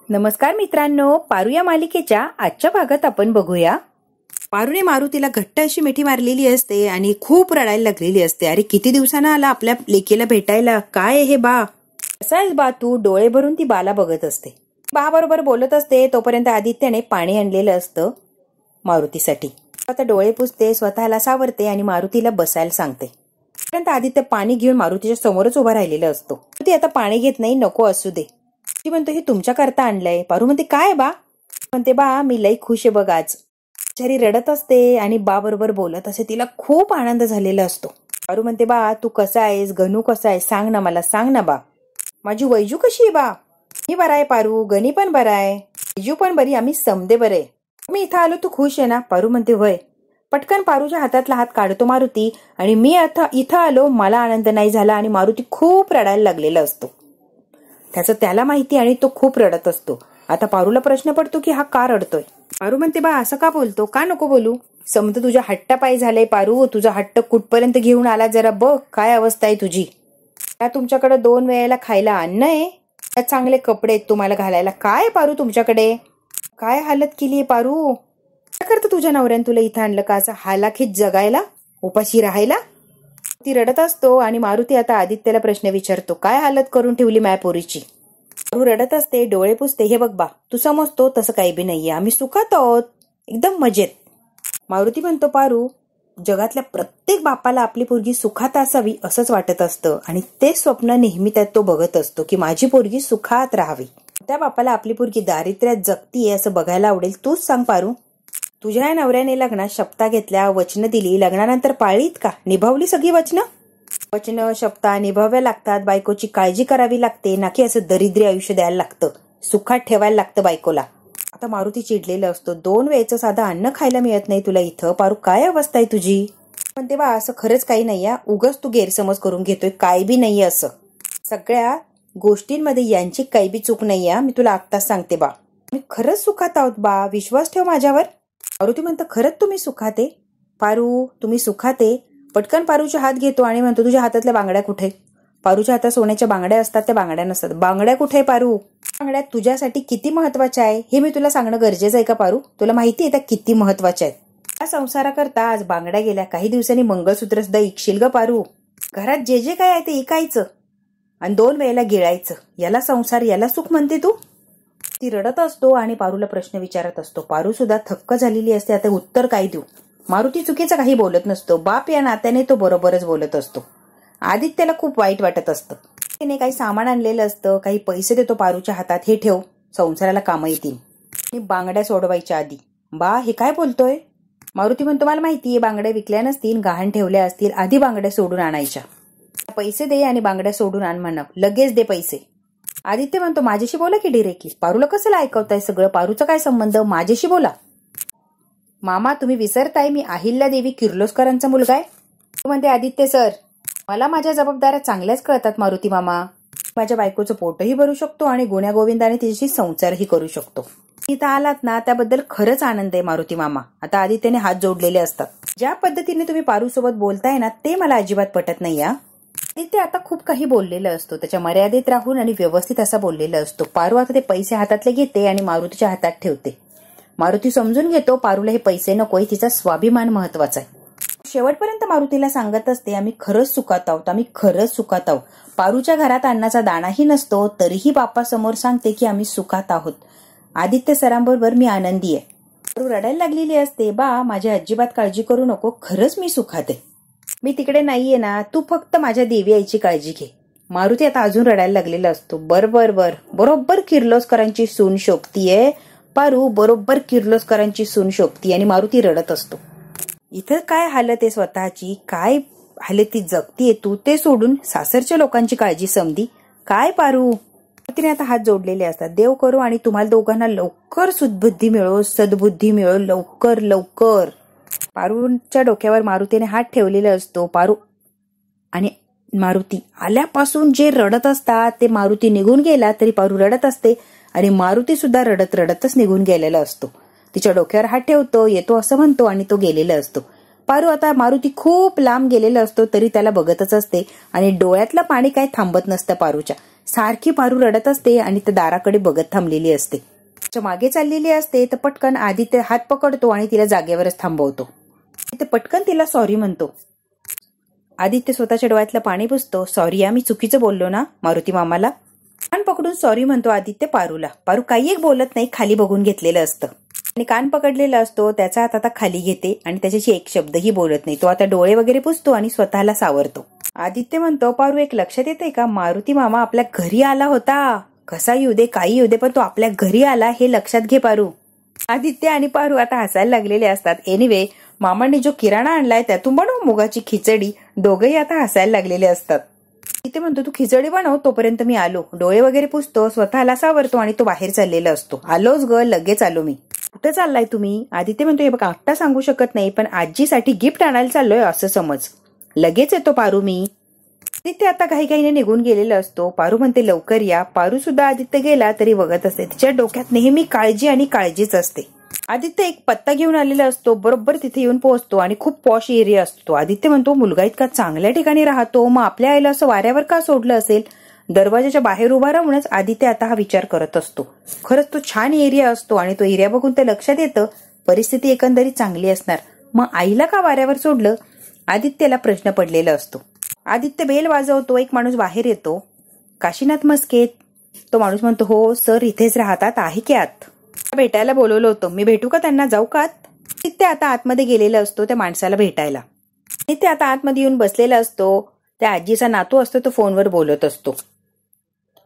नमस्कार मित्रांनो, पारू या मालिकेच्या आजच्या भागात आपण बघूया. पारूने मारुतीला घट्ट अशी मिठी मारलेली असते आणि खूप रडायला लागलेली असते. अरे किती दिवसांना आला आपल्या लेकीला भेटायला, काय हे बा, कसा आहेस बा तू? डोळे भरून ती बाला बघत असते. बा बरोबर बोलत असते तोपर्यंत आदित्यने पाणी आणलेलं असतं मारुतीसाठी. आता डोळे पुसते, स्वतःला सावरते आणि मारुतीला बसायला सांगते. तोपर्यंत आदित्य पाणी घेऊन मारुतीच्या समोरच उभा राहिलेला असतो. ती आता पाणी घेत नाही, नको असू दे. ती म्हणतो हे तुमच्याकरता आणलंय. पारू म्हणते काय बा? म्हणते बा मी लई खुश आहे बघ आज. बिचारी रडत असते आणि बा बरोबर बोलत असते. तिला खूप आनंद झालेला असतो. पारू म्हणते बा तू कसा आहेस, गणू कसा आहे, सांग ना मला, सांग ना बा. माझी वैजू कशी आहे बा? मी बरा आहे पारू, गणी पण बरा आहे, वैजू पण बरी, आम्ही समदे बरे. मी इथं आलो, तू खुश आहे ना? पारू म्हणते होय. पटकन पारूच्या हातातला हात काढतो मारुती आणि मी आता इथं आलो, मला आनंद नाही झाला आणि मारुती खूप रडायला लागलेला असतो. त्याचं त्याला माहिती आणि तो खूप रडत असतो. आता पारूला प्रश्न पडतो की हा का रडतोय. पारू म्हणते बा असं का बोलतो, का नको बोलू? समज तुझ्या हट्टापायी झालंय पारू, तुझा हट्ट कुठपर्यंत घेऊन आला जरा बघ, काय अवस्था आहे तुझी. त्या तुमच्याकडे 2 वेळेला खायला अन्न आहे, चांगले कपडे आहेत तुम्हाला घालायला, काय पारू तुमच्याकडे काय हालत केली आहे पारू? काय करतं तुझ्या नवऱ्याने तुला इथं आणलं का असं हालाखीत जगायला, उपाशी राहायला? ती रडत असतो आणि मारुती आता आदित्यला प्रश्न विचारतो, काय हालत करून ठेवली मायपोरीची? पारू रडत असते, डोळे पुसते. हे बघ बा, तू समजतो तसं काही बी नाहीये, आम्ही सुखात आहोत, एकदम मजेत. मारुती म्हणतो पारू, जगातल्या प्रत्येक बापाला आपली पोरगी सुखात असावी असंच वाटत असतं आणि ते स्वप्न नेहमी त्यात तो बघत असतो की माझी पोरगी सुखात राहावी. त्या बापाला आपली पोरगी दारिद्र्यात जगतीये असं बघायला आवडेल. तूच सांग पारू, तुझ्या नवऱ्याने लग्नात शपथा घेतल्या, वचनं दिली, लग्नानंतर पाळलीत का? निभावली सगळी वचनं? वचनं शपथा निभाव्या लागतात, बायकोची काळजी करावी लागते, ना की असं दरिद्री आयुष्य द्यायला लागतं, सुखात ठेवायला लागतं बायकोला. आता मारुती चिडलेला असतो. 2 वेळचं साधं अन्न खायला मिळत नाही तुला इथं, पारू काय अवस्था आहे तुझी? पण तेव्हा असं खरंच काही नाहीये, उगाच तू गैरसमज करून घेतोय, काय बी नाहीये असं. सगळ्या गोष्टींमध्ये यांची काही बी चूक नाहीये, मी तुला आत्ताच सांगते बा. मी खरंच सुखात आहोत बा, विश्वास ठेव माझ्यावर. मारुती म्हणतं खरंच तुम्ही सुखात आहे? पारू तुम्ही सुखात आहे? पटकन पारूचा हात घेतो आणि म्हणतो तुझ्या हातातल्या बांगड्या कुठे? पारूच्या हातात सोन्याच्या बांगड्या असतात, त्या बांगड्या नसतात. बांगड्या कुठे पारू? बांगड्या तुझ्यासाठी किती महत्वाच्या आहे हे मी तुला सांगणं गरजेचं आहे का पारू? तुला माहिती आहे त्या किती महत्वाच्या आहेत? या संसाराकरता आज बांगड्या गेल्या, काही दिवसांनी मंगळसूत्र सुद्धा इकशील ग पारू. घरात जे जे काय आहे ते इकायचं आणि 2 वेळेला गिळायचं, याला संसार, याला सुख म्हणते तू? ती रडत असतो आणि पारूला प्रश्न विचारत असतो. पारू सुद्धा थक्क झालेली असते, आता उत्तर काय देऊ? मारुती चुकीचं काही बोलत नसतो, बाप या नात्याने तो बरोबरच बोलत असतो. आदित्यला खूप वाईट वाटत असतं. त्याने काही सामान आणलेलं असतं, काही पैसे देतो पारूच्या हातात, हे ठेव, संसाराला कामं येतील. मी बांगड्या सोडवायच्या आधी. बा हे काय बोलतोय? मारुती म्हणतो मला माहितीये, बांगड्या विकल्या नसतील, गहाण ठेवल्या असतील, आधी बांगड्या सोडून आणायच्या. पैसे दे आणि बांगड्या सोडून आण म्हणा, लगेच दे पैसे. आदित्य म्हणतो माझ्याशी बोला की डिरेक्टली. पारूला कसं ऐकवताय सगळं? पारूचा काय संबंध? माझ्याशी बोला. मामा तुम्ही विसरताय, मी अहिल्यादेवी किर्लोस्करांचा मुलगा आहे. म्हणते आदित्य सर, मला माझ्या जबाबदाऱ्या चांगल्याच कळतात मारुती मामा. माझ्या बायकोचं पोटही भरू शकतो आणि गुण्या गोविंदाने तिच्याशी संसारही करू शकतो. इथं आलात ना त्याबद्दल खरंच आनंद आहे मारुती मामा. आता आदित्यने हात जोडलेले असतात. ज्या पद्धतीने तुम्ही पारू सोबत बोलताय ना ते मला अजिबात पटत नाही. आदित्य आता खूप काही बोललेलं असतो, त्याच्या मर्यादेत राहून आणि व्यवस्थित असा बोललेला असतो. पारू आता ते पैसे हातातले घेते आणि मारुतीच्या हातात ठेवते. मारुती समजून घेतो पारूला हे पैसे नकोय, तिचा स्वाभिमान महत्वाचा आहे. शेवटपर्यंत मारुतीला सांगत असते आम्ही खरंच सुखात आहोत, आम्ही खरंच सुखात आहोत. पारूच्या घरात अन्नाचा दाणाही नसतो तरीही बाप्पासमोर सांगते की आम्ही सुखात आहोत. आदित्य सरांबरोबर मी आनंदी आहे. पारू रडायला लागलेली असते. बा माझी अजिबात काळजी करू नको, खरंच मी सुखात आहे, मी तिकडे नाहीये ना, तू फक्त माझ्या देवी आईची काळजी घे. मारुती आता अजून रडायला लागलेला असतो. बरोबर किर्लोस्करांची सून शोभतीये पारू, बरोबर किर्लोस्करांची सून शोभती आणि मारुती रडत असतो. इथं काय हालत आहे स्वतःची, काय हालती जगतीये तू, ते सोडून सासरच्या लोकांची काळजी समधी काय पारू? तिने आता हात जोडलेले असतात. देव करो आणि तुम्हाला दोघांना लवकर सुदबुद्धी मिळो, सद्बुद्धी मिळो, लवकर लवकर. पारूच्या डोक्यावर मारुतीने हात ठेवलेला असतो. पारू आणि मारुती आल्यापासून जे रडत असतात ते मारुती निघून गेला तरी पारू रडत असते आणि मारुती सुद्धा रडत रडतच निघून गेलेला असतो. तिच्या डोक्यावर हात ठेवतो, येतो असं म्हणतो आणि तो गेलेला असतो. पारू आता मारुती खूप लांब गेलेला असतो तरी त्याला बघतच असते आणि डोळ्यातलं पाणी काही थांबत नसतं पारूच्या. सारखी पारू रडत असते आणि त्या दाराकडे बघत थांबलेली असते. तिच्या मागे चाललेली असते तर पटकन आदित्य हात पकडतो आणि तिला जागेवरच थांबवतो. ते पटकन तिला सॉरी म्हणतो. आदित्य स्वतःच्या डोळ्यातलं पाणी पुसतो. सॉरी मी चुकीचं बोललो ना मारुती मामाला. कान पकडून सॉरी म्हणतो आदित्य पारूला. पारू काही एक बोलत नाही, खाली बघून घेतलेलं असतं आणि कान पकडलेला असतो. त्याचा हात आता खाली घेते आणि त्याच्याशी एक शब्दही बोलत नाही. तो आता डोळे वगैरे पुसतो आणि स्वतःला सावरतो. आदित्य म्हणतो पारू एक लक्षात येते का, मारुती मामा आपल्या घरी आला होता. कसा येऊ दे काही येऊ दे पण तो आपल्या घरी आला हे लक्षात घे पारू. आदित्य आणि पारू आता हसायला लागलेले असतात. एनिवे मामाने जो किराणा आणलाय त्यातून बनव मुगाची खिचडी. दोघेही आता हसायला लागलेले असतात. आदित्य म्हणतो तू खिचडी बनव तोपर्यंत मी आलो. डोळे वगैरे पुसतो, स्वतःला सावरतो आणि तो बाहेर चाललेला असतो. आलोच ग, लगेच आलो मी. कुठे चाललाय तुम्ही? आदित्य म्हणतो हे बघा आत्ता सांगू शकत नाही पण आजीसाठी गिफ्ट आणायला चाललोय असं समज. लगेच येतो पारू मी. आदित्य आता काही काहीने निघून गेलेला असतो. पारू म्हणते लवकर या. पारू सुद्धा आदित्य गेला तरी बघत असते. तिच्या डोक्यात नेहमी काळजी आणि काळजीच असते. आदित्य एक पत्ता घेऊन आलेला असतो. बरोबर तिथे येऊन पोहोचतो आणि खूप पॉश एरिया असतो. आदित्य म्हणतो मुलगा इतका चांगल्या ठिकाणी राहतो मग आपल्या आईला असं वाऱ्यावर का सोडलं असेल. दरवाजाच्या बाहेर उभा राहूनच आदित्य आता हा विचार करत असतो. खरंच तो छान एरिया असतो आणि तो एरिया बघून तर लक्षात येतं परिस्थिती एकंदरीत चांगली असणार. मग आईला का वाऱ्यावर सोडलं आदित्यला प्रश्न पडलेला असतो. आदित्य बेल वाजवतो. एक माणूस बाहेर येतो. काशीनाथ मस्के. तो माणूस म्हणतो हो सर इथेच राहतात, आहे की आत? भेटायला बोलवलं होतं, मी भेटू का त्यांना, जाऊ का? आदित्य आता आतमध्ये गेलेला असतो त्या माणसाला भेटायला. आदित्य आता आतमध्ये येऊन बसलेला असतो. त्या आजीचा नातू असतो तो फोनवर बोलत असतो.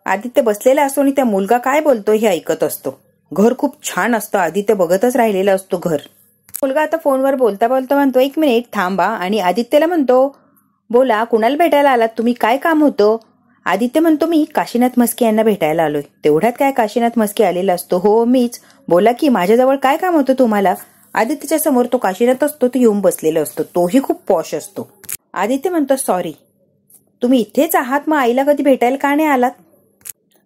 आदित्य बसलेला असतो आणि त्या मुलगा काय बोलतो हे ऐकत असतो. घर खूप छान असतं. आदित्य बघतच राहिलेला असतो घर. मुलगा आता फोनवर बोलता बोलता म्हणतो एक मिनिट थांबा आणि आदित्यला म्हणतो बोला कुणाला भेटायला आलात तुम्ही, काय काम होतं? आदित्य म्हणतो मी काशीनाथ मस्के यांना भेटायला आलोय. तेवढ्यात काय काशीनाथ मस्के आलेला असतो. हो मीच, बोला की माझ्याजवळ काय काम होतं तुम्हाला? आदित्यच्या समोर तो काशीनाथ असतो तो येऊन बसलेला असतो. तोही खूप पॉश असतो. आदित्य म्हणतो सॉरी तुम्ही इथेच आहात, मग आईला कधी भेटायला का नाही आलात?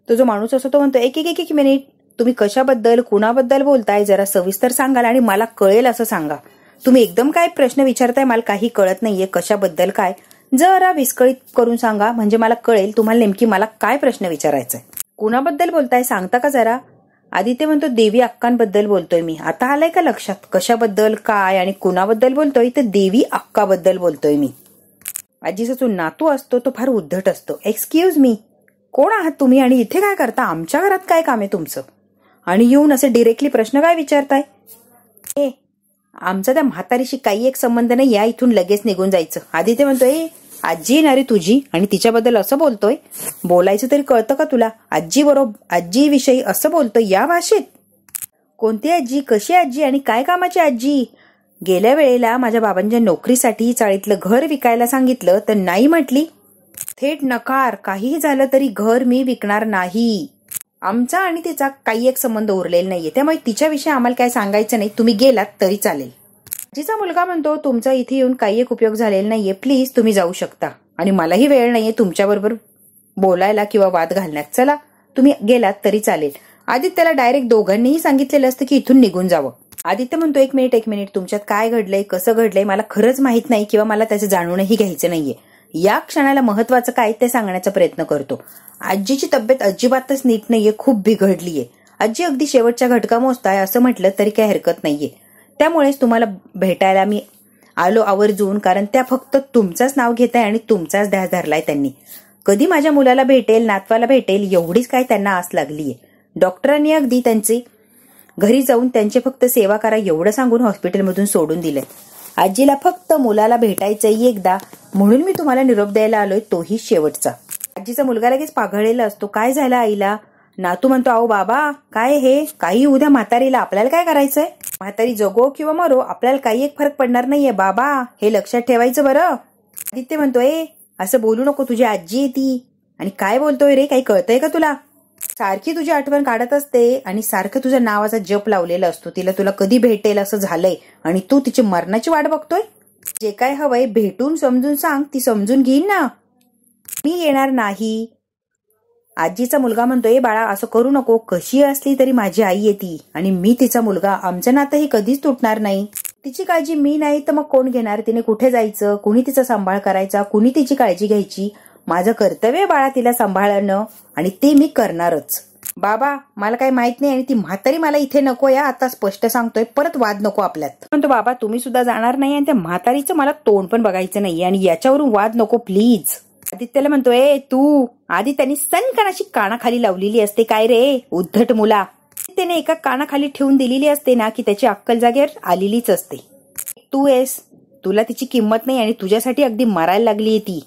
तो जो माणूस असतो तो म्हणतो एक एक एक मिनिट, तुम्ही कशाबद्दल कुणाबद्दल बोलताय जरा सविस्तर सांगाल आणि मला कळेल असं सांगा. तुम्ही एकदम काय प्रश्न विचारताय, मला काही कळत नाहीये. कशाबद्दल काय जरा विस्कळीत करून सांगा म्हणजे मला कळेल तुम्हाला नेमकी मला काय प्रश्न विचारायचाय. कुणाबद्दल बोलताय सांगता का जरा? आदित्य म्हणतो देवी अक्कांबद्दल बोलतोय मी. आता आलाय का लक्षात कशाबद्दल काय आणि कुणाबद्दल बोलतोय? तर देवी अक्काबद्दल बोलतोय मी. आजीचा जो नातू असतो तो फार उद्धट असतो. एक्सक्यूज मी, कोण आहात तुम्ही आणि इथे काय करता? आमच्या घरात काय काम आहे तुमचं? आणि येऊन असे डिरेक्टली प्रश्न काय विचारताय? ए आमचा त्या म्हातारीशी काही एक संबंध नाही, या इथून लगेच निघून जायचं. आदित्य म्हणतोय आजी येणारी तुझी आणि तिच्याबद्दल असं बोलतोय? बोलायचं तरी कळतं का तुला? आजी बरोबर आजी विषयी असं बोलतोय या भाषेत? कोणती आजी, कशी आजी आणि काय कामाची आजी? गेल्या वेळेला माझ्या बाबांच्या नोकरीसाठी चाळीतलं घर विकायला सांगितलं तर नाही म्हटली. थेट नकार, काहीही झालं तरी घर मी विकणार नाही. आमचा आणि तिचा काही एक संबंध उरलेला नाहीये त्यामुळे तिच्याविषयी आम्हाला काय सांगायचं नाही, तुम्ही गेलात तरी चालेल. आजीचा मुलगा म्हणतो तुमचा इथे येऊन काही एक उपयोग झालेला नाहीये, प्लीज तुम्ही जाऊ शकता आणि मलाही वेळ नाहीये तुमच्याबरोबर बोलायला किंवा वाद घालण्यात. चला तुम्ही गेलात तरी चालेल. आदित्यला डायरेक्ट दोघांनीही सांगितलेलं असतं की इथून निघून जावं. आदित्य म्हणतो एक मिनिट तुमच्यात काय घडलंय कसं घडलंय मला खरंच माहित नाही किंवा मला त्याचं जाणूनही घ्यायचं नाहीये. या क्षणाला महत्वाचं काय ते सांगण्याचा प्रयत्न करतो. आजीची तब्येत अजिबातच नीट नाहीये, खूप बिघडलीये. आजी अगदी शेवटच्या घटका मोजताय असं म्हटलं तरी काही हरकत नाहीये. त्यामुळेच तुम्हाला भेटायला मी आलो आवर्जून, कारण त्या फक्त तुमचंच नाव घेत आहे आणि तुमचाच ध्यास धरलाय त्यांनी. कधी माझ्या मुलाला भेटेल नातवाला भेटेल एवढीच काय त्यांना आस लागलीये. डॉक्टरांनी अगदी त्यांचे घरी जाऊन त्यांचे फक्त सेवा करा एवढं सांगून हॉस्पिटलमधून सोडून दिलंय. आजीला फक्त मुलाला भेटायचंय एकदा म्हणून मी तुम्हाला निरोप द्यायला आलोय, तोही शेवटचा. आजीचा मुलगा लगेच पाघळलेला असतो. काय झालं आईला? नातू म्हणतो अहो बाबा काय हे, काही उद्या म्हातारीला आपल्याला काय करायचंय? म्हातारी जगो किंवा मरो आपल्याला काही एक फरक पडणार नाहीये बाबा, हे लक्षात ठेवायचं बरं. आदित्य म्हणतोय असं बोलू नको, तुझी आजी आहे ती. आणि काय बोलतोय रे, काही कळतंय का तुला? सारखी तुझी आठवण काढत असते आणि सारखं तुझ्या नावाचा जप लावलेला असतो. तिला तुला कधी भेटेल असं झालंय आणि तू तिची मरणाची वाट बघतोय. जे काय हवंय भेटून समजून सांग, ती समजून घेईन ना. मी येणार नाही. आजीचा मुलगा म्हणतोय बाळा असं करू नको, कशी असली तरी माझी आई येते आणि मी तिचा मुलगा, आमचं नातं ही कधीच तुटणार नाही. तिची काळजी मी नाही तर मग कोण घेणार? तिने कुठे जायचं, कुणी तिचा सांभाळ करायचा, कुणी तिची काळजी घ्यायची? माझं कर्तव्य बाळा तिला सांभाळणं, आणि ते मी करणारच. बाबा मला काही माहित नाही आणि ती म्हातारी मला इथे नको या, आता स्पष्ट सांगतोय, परत वाद नको आपल्यात. पण तो बाबा तुम्ही सुद्धा जाणार नाही आणि त्या म्हातारीचं मला तोंड पण बघायचं नाहीये आणि याच्यावरून वाद नको प्लीज. आदित्यला म्हणतोय तू आधी त्यांनी सनकणाची कानाखाली लावलेली असते काय रे उद्धट मुला. त्याने एका कानाखाली ठेवून दिलेली असते ना की त्याची अक्कल जागेवर आलेलीच असते. तू आहेस, तुला तिची किंमत नाही आणि तुझ्यासाठी अगदी मरायला लागलीये ती.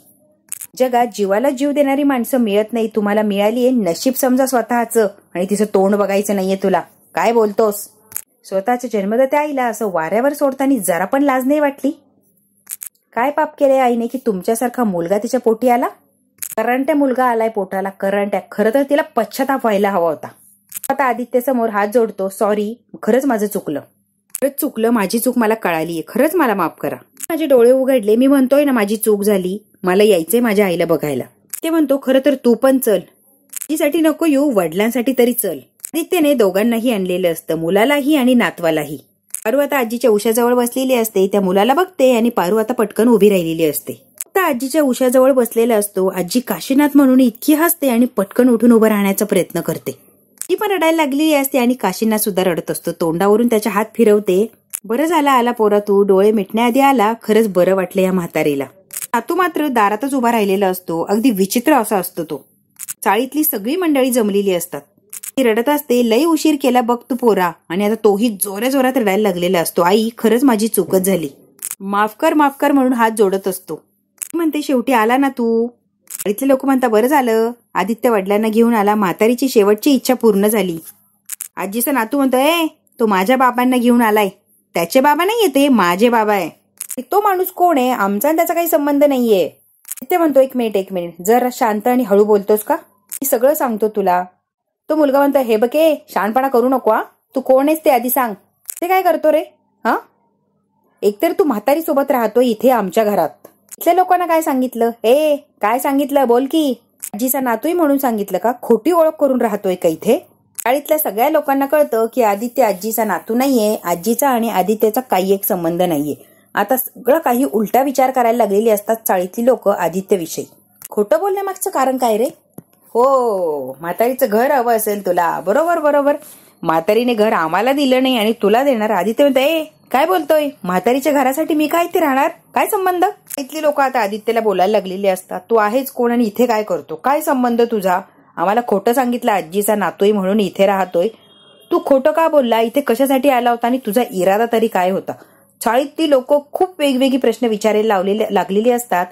जगात जीवाला जीव देणारी माणसं मिळत नाही, तुम्हाला मिळालीये नशीब समजा स्वतःचं, आणि तिचं तोंड बघायचं नाहीये तुला. काय बोलतोस? स्वतःच्या जन्मदात्या आईला असं वाऱ्यावर सोडताना जरा पण लाज नाही वाटली? काय पाप केलंय आईने की तुमच्यासारखा मुलगा तिच्या पोटी आला? करंट्या मुलगा आलाय पोटाला, करंट्या. खरं तर तिला पश्चाताप व्हायला हवा होता. आता आदित्य समोर हात जोडतो, सॉरी, खरंच माझं चुकलं, खरंच चुकलं, माझी चूक मला कळालीये, खरंच मला माफ करा. माझे डोळे उघडले, मी म्हणतोय ना माझी चूक झाली, मला यायचंय माझ्या आईला बघायला. ते म्हणतो खरं तर तू पण चल, तिसाठी नको येऊ, वडिलांसाठी तरी चल. आदित्यने दोघांनाही आणलेलं असतं, मुलालाही आणि नातवालाही. पारू आता आजीच्या उशाजवळ बसलेली असते, त्या मुलाला बघते आणि पारू आता पटकन उभी राहिलेली असते. आता आजीच्या उशाजवळ बसलेला असतो, आजी काशीनाथ म्हणून इतकी हसते आणि पटकन उठून उभं राहण्याचा प्रयत्न करते. ती पण रडायला लागलेली असते आणि काशीनाथ सुद्धा रडत असतो. तोंडावरून त्याच्या हात फिरवते. बरं झाला आला पोरा तू, डोळे मिटण्याआधी आला, खरंच बरं वाटलं या म्हातारीला. नातू मात्र दारातच उभा राहिलेला असतो, अगदी विचित्र असा असतो तो. चाळीतली सगळी मंडळी जमलेली असतात. ती रडत असते, लई उशीर केला बघ तू पोरा, आणि आता तोही जोऱ्या जोरात रडायला लागलेला असतो. आई खरंच माझी चूकच झाली, माफ कर माफ कर म्हणून हात जोडत असतो. म्हणते शेवटी आला ना तू. चाळीतले लोक म्हणता बरं झालं आदित्य वडिलांना घेऊन आला, म्हातारीची शेवटची इच्छा पूर्ण झाली. आजीचा नातू म्हणतोय तो माझ्या बाबांना घेऊन आलाय, त्याचे बाबा नाहीये ते माझे बाबा आहे. तो माणूस कोण आहे, आमचा त्याचा काही संबंध नाहीये. ते म्हणतो एक मिनिट जरा शांत आणि हळू बोलतोस का, मी सगळं सांगतो तुला. तो मुलगा म्हणतो हे बघे शहाणपणा करू नको, तू कोण आहेस ते आधी सांग. ते काय करतो रे हा? एकतर तू म्हातारी सोबत राहतो इथे आमच्या घरात, इथल्या लोकांना काय सांगितलं, काय सांगितलं बोल की. आजीचा नातूही म्हणून सांगितलं का, खोटी ओळख करून राहतोय का इथे. चाळीतल्या सगळ्या लोकांना कळतं की आदित्य आजीचा नातू नाहीये, आजीचा आणि आदित्यचा काही एक संबंध नाहीये. आता सगळं काही उलटा विचार करायला लागलेली असतात चाळीतली लोक आदित्यविषयी. खोटं बोलण्यामागचं कारण काय रे? हो, म्हातारीचं घर हवं असेल तुला, बरोबर. म्हातारीने घर आम्हाला दिलं नाही आणि तुला देणार. आदित्य म्हणतोय काय बोलतोय, म्हातारीच्या घरासाठी मी काय इथे राहणार, काय संबंध. इथली लोक आता आदित्यला बोलायला लागलेली असतात, तू आहेच कोण आणि इथे काय करतो, काय संबंध तुझा. आम्हाला खोटं सांगितलं आजीचा नातोय म्हणून इथे राहतोय, तू खोटं का बोलला, इथे कशासाठी आला होता आणि तुझा इरादा तरी काय होता. चाळीतली लोक खूप वेगवेगळी प्रश्न विचारायला लागलेली असतात.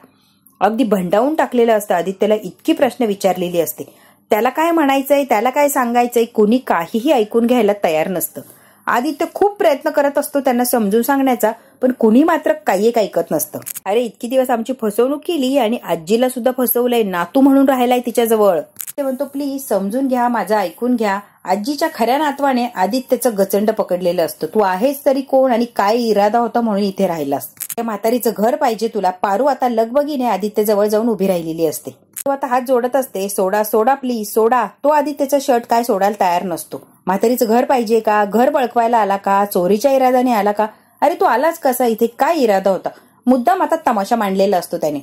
अगदी भंडावून टाकलेलं असतं आदित्यला, इतकी प्रश्न विचारलेली असते. त्याला काय म्हणायचंय, त्याला काय सांगायचंय, कोणी काहीही ऐकून घ्यायला तयार नसतं. आदित्य खूप प्रयत्न करत असतो त्यांना समजून सांगण्याचा, पण कुणी मात्र काही एक ऐकत नसतं. अरे इतकी दिवस आमची फसवणूक केली आणि आजीला सुद्धा फसवलंय, नातू म्हणून राहिलाय तिच्याजवळ. ते म्हणतो प्लीज समजून घ्या, माझं ऐकून घ्या. आजीच्या खऱ्या नातवाने आदित्यचं गचंड पकडलेलं असतं. तू आहेस तरी कोण आणि काय इरादा होता म्हणून इथे राहिलास. त्या म्हातारीचं घर पाहिजे तुला. पारू आता लगबगीने आदित्य जवळ जाऊन उभी राहिलेली असते. तो आता हात जोडत असते, सोडा प्लीज सोडा. तो आदित्यचा शर्ट काय सोडायला तयार नसतो. म्हातारीचं घर पाहिजे का, घर बळकवायला आला का, चोरीच्या इराद्याने आला का. अरे तू आलाच कसा इथे, काय इरादा होता. मुद्दाम आता तमाशा मांडलेला असतो त्याने.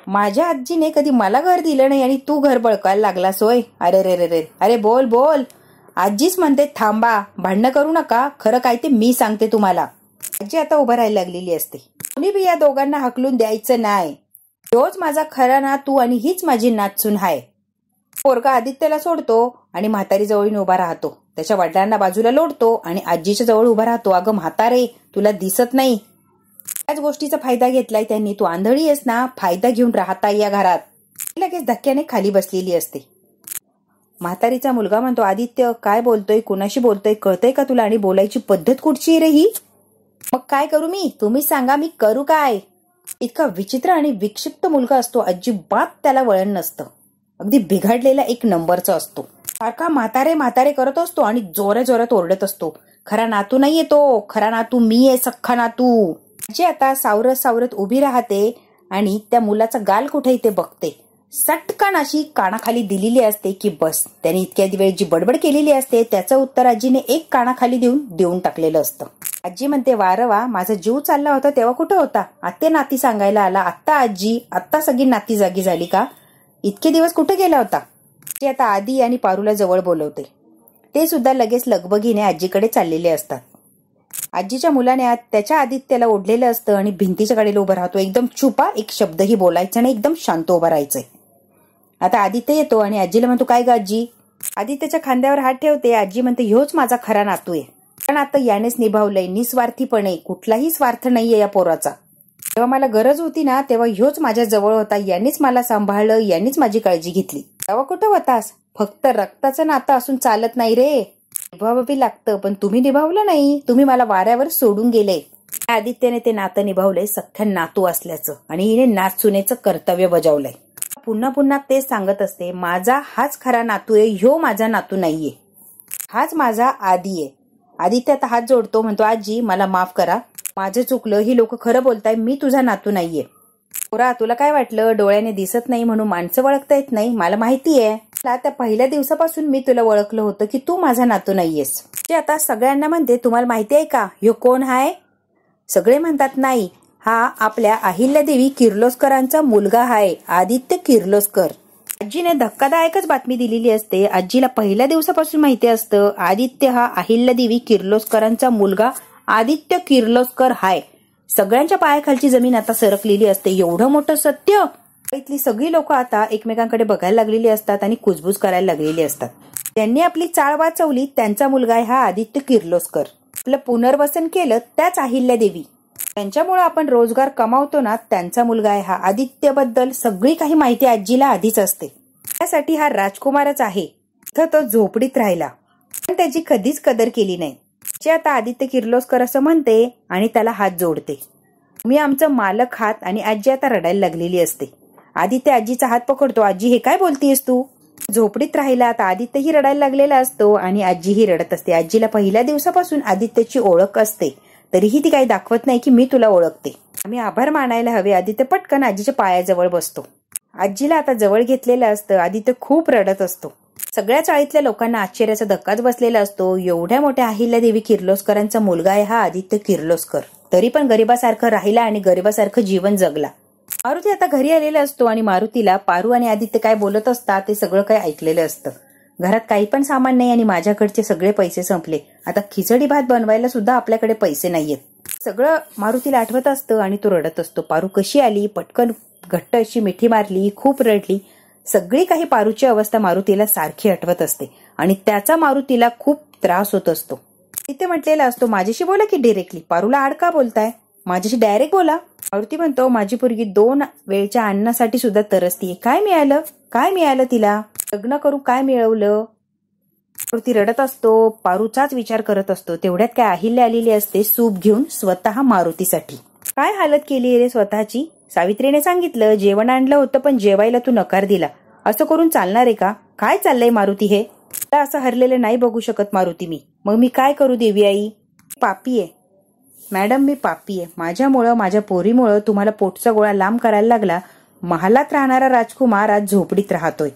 माझ्या आजीने कधी मला घर दिलं नाही आणि तू घर बळकायला लागलास होय. अरे रे अरे बोल. आजीच म्हणते थांबा, भांडणं करू नका, खरं काय ते मी सांगते तुम्हाला. आजी आता उभं राहायला लागलेली असते. कोणी बी या दोघांना हकलून द्यायचं नाही. रोज माझा खरा नातू आणि हीच माझी नातसून हाय. पोरगा आदित्यला सोडतो आणि म्हातारी जवळ उभा राहतो. त्याच्या वडिलांना बाजूला लोटतो आणि आजीच्या जवळ उभा राहतो. अगं म्हातारे, तुला दिसत नाही, त्याच गोष्टीचा फायदा घेतलाय त्यांनी. तू आंधळी आहेस ना, फायदा घेऊन राहताय या घरात. लगेच धक्क्याने खाली बसलेली असते. म्हातारीचा मुलगा म्हणतो आदित्य काय बोलतोय, कुणाशी बोलतोय, कळतंय का तुला, आणि बोलायची पद्धत कुठची रे ही. मग काय करू मी, तुम्ही सांगा मी करू काय. इतका विचित्र आणि विक्षिप्त मुलगा असतो, अजिबात त्याला वळण नसतं. अगदी बिघडलेला एक नंबरचा असतो. सारखा म्हातारे करत असतो आणि जोरात ओरडत असतो. खरा नातू नाहीये तो, खरा नातू मी आहे, सख्खा नातू. जी आता सावरत उभी राहते आणि त्या मुलाचा गाल कुठे ते बघते. सटकन अशी कानाखाली दिलेली असते की बस. त्याने इतक्या वेळ जी बडबड केलेली असते त्याचं उत्तर आजीने एक कानाखाली देऊन टाकलेलं असतं. आजी म्हणते वा, माझा जीव चालला होता तेव्हा कुठं होता, आत्ते नाती सांगायला आला, आत्ता आजी, आत्ता सगळी नाती जागी झाली का. इतके दिवस कुठे गेला होता? ते आता आदी आणि पारूला जवळ बोलवते. ते सुद्धा लगेच लगबगीने आजीकडे चाललेले असतात. आजीच्या मुलाने त्याच्या आदित्यला ओढलेलं असतं आणि भिंतीच्या कडेला उभं राहतो. एकदम चुपा, एक शब्दही बोलायचा नाही, एकदम शांत उभं राहायचंय. आता आदित्य येतो आणि आजीला म्हणतो, काय ग आजी? आदित्यच्या खांद्यावर हात ठेवते. आजी म्हणते, ह्योच माझा खरा नातू आहे. पण आता यानेच निभावलंय निस्वार्थीपणे, कुठलाही स्वार्थ नाहीये या पोराचा. जेव्हा मला गरज होती ना तेव्हा ह्योच माझ्या जवळ होता, यांनीच मला सांभाळलं, यांनीच माझी काळजी घेतली. तेव्हा कुठं होतास? फक्त रक्ताचं नातं असून चालत नाही रे, निभावावी लागतं. पण तुम्ही निभावलं नाही, तुम्ही मला वाऱ्यावर सोडून गेले. आदित्यने ते नातं निभावलंय सख्या नातू असल्याचं आणि हिने नाचुनेचं कर्तव्य बजावलंय. पुन्हा पुन्हा तेच सांगत असते, माझा हाच खरा नातू आहे, ह्यो माझा नातू नाहीये, हाच माझा आदी आहे. आदित्य आता हात जोडतो, म्हणतो, आजी मला माफ करा, माझं चुकलं, ही लोक खरं बोलताय, मी तुझा नातू नाहीये. पोरा, तुला काय वाटलं डोळ्याने दिसत नाही म्हणून माणसं ओळखता येत नाही? मला माहितीये, त्या पहिल्या दिवसापासून मी तुला ओळखलं होतं की तू माझा नातू नाहीयेस. ते आता सगळ्यांना म्हणते, तुम्हाला माहिती आहे का ह्यो कोण हाय? सगळे म्हणतात, नाही, हा आपल्या अहिल्यादेवी किर्लोस्करांचा मुलगा आहे, आदित्य किर्लोस्कर. आजीने धक्कादायकच बातमी दिलेली असते. आजीला पहिल्या दिवसापासून माहिती असतं आदित्य हा अहिल्यादेवी किर्लोस्करांचा मुलगा आदित्य किर्लोस्कर हाय. सगळ्यांच्या पायाखालची जमीन आता सरकलेली असते. एवढं मोठं सत्य! इथली सगळी लोक आता एकमेकांकडे बघायला लागलेली असतात आणि कुजबूज करायला लागलेली असतात. त्यांनी आपली चाळ वाचवली, त्यांचा मुलगा आहे हा आदित्य किर्लोस्कर. आपलं पुनर्वसन केलं त्याच अहिल्यादेवी, त्यांच्यामुळे आपण रोजगार कमावतो ना, त्यांचा मुलगा आहे हा. आदित्यबद्दल सगळी काही माहिती आजीला आधीच असते. त्यासाठी हा राजकुमारच आहे. तर तो झोपडीत राहिला पण त्याची कधीच कदर केली नाही. जे आता आदित्य किर्लोस्कर असं म्हणते आणि त्याला हात जोडते. मी आमचं मालक हात, आणि आजी आता रडायला लागलेली असते. आदित्य आजीचा हात पकडतो. आजी हे काय बोलतीयस तू? झोपडीत राहिला. आता आदित्यही रडायला लागलेला असतो आणि आजीही रडत असते. आजीला पहिल्या दिवसापासून आदित्यची ओळख असते, तरीही ती काही दाखवत नाही की मी तुला ओळखते. आम्ही आभार मानायला हवे. आदित्य पटकन आजीच्या पायाजवळ बसतो. आजीला आता जवळ घेतलेलं असतं. आदित्य खूप रडत असतो. सगळ्या चाळीतल्या लोकांना आश्चर्याचा धक्काच बसलेला असतो. एवढ्या मोठ्या अहिल्यादेवी किर्लोस्करांचा मुलगा आहे हा आदित्य किर्लोस्कर, तरी पण गरिबासारखं राहिला आणि गरिबासारखं जीवन जगला. मारुती आता घरी आलेला असतो आणि मारुतीला पारू आणि आदित्य काय बोलत असतात ते सगळं काही ऐकलेलं असतं. घरात काही पण सामान नाही आणि माझ्याकडचे सगळे पैसे संपले. आता खिचडी भात बनवायला सुद्धा आपल्याकडे पैसे नाहीयेत. सगळं मारुतीला आठवत असतं आणि तो रडत असतो. पारू कशी आली, पटकन घट्ट अशी मिठी मारली, खूप रडली. सगळी काही पारूची अवस्था मारुतीला सारखी आठवत असते आणि त्याचा मारुतीला खूप त्रास होत असतो. तिथे म्हटलेला असतो, माझ्याशी बोला की डायरेक्टली, पारूला आड का बोलताय, माझ्याशी डायरेक्ट बोला. मारुती म्हणतो, माझी पोरगी 2 वेळच्या अन्नासाठी सुद्धा तरसतीये. काय मिळालं तिला? लग्न करू काय मिळवलं? मारुती रडत असतो. पारूचाच विचार करत असतो. तेवढ्यात काय अहिल्या आलेली असते सूप घेऊन स्वतः मारुतीसाठी. काय हालत केली रे स्वतःची? सावित्रीने सांगितलं जेवण आणलं होतं पण जेवायला तू नकार दिला. असं करून चालणार आहे का? काय चाललंय मारुती हे? असं हरलेलं नाही बघू शकत मारुती मी. मग मी काय करू देवी आई? पापी आहे मॅडम, मी पापी आहे. माझ्यामुळं, माझ्या पोरीमुळं तुम्हाला पोटचा गोळा लांब करायला लागला. महालात राहणारा राजकुमार आज झोपडीत राहतोय.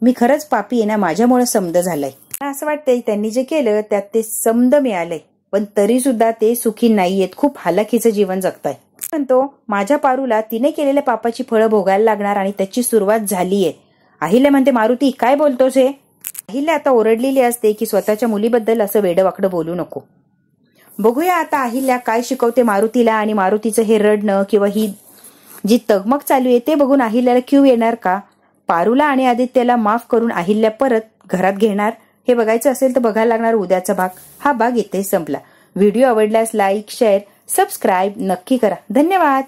मी खरंच पापी आहे ना, माझ्यामुळे समद झालंय. असं वाटतंय त्यांनी जे केलं त्यात ते समद मिळालंय, पण तरी सुद्धा ते सुखी नाहीयेत. खूप हालाखीचं जीवन जगताय. म्हणतो, माझ्या पारूला तिने केलेल्या पापाची फळं भोगायला लागणार आणि त्याची सुरुवात झालीये. अहिल्या म्हणते, मारुती काय बोलतोस हे? अहिल्या आता ओरडलेली असते की स्वतःच्या मुलीबद्दल असं वेडवाकडं बोलू नको. बघूया आता अहिल्या काय शिकवते मारुतीला, आणि मारुतीचं हे रडणं किंवा ही जी तगमग चालू आहे ते बघून अहिल्याला क्यू येणार का? पारूला आणि आदित्यला माफ करून अहिल्या परत घरात घेणार? हे बघायचं असेल तर बघायला लागणार उद्याचा भाग. हा भाग इथे संपला. व्हिडिओ आवडल्यास लाईक, शेअर, सबस्क्राईब नक्की करा. धन्यवाद.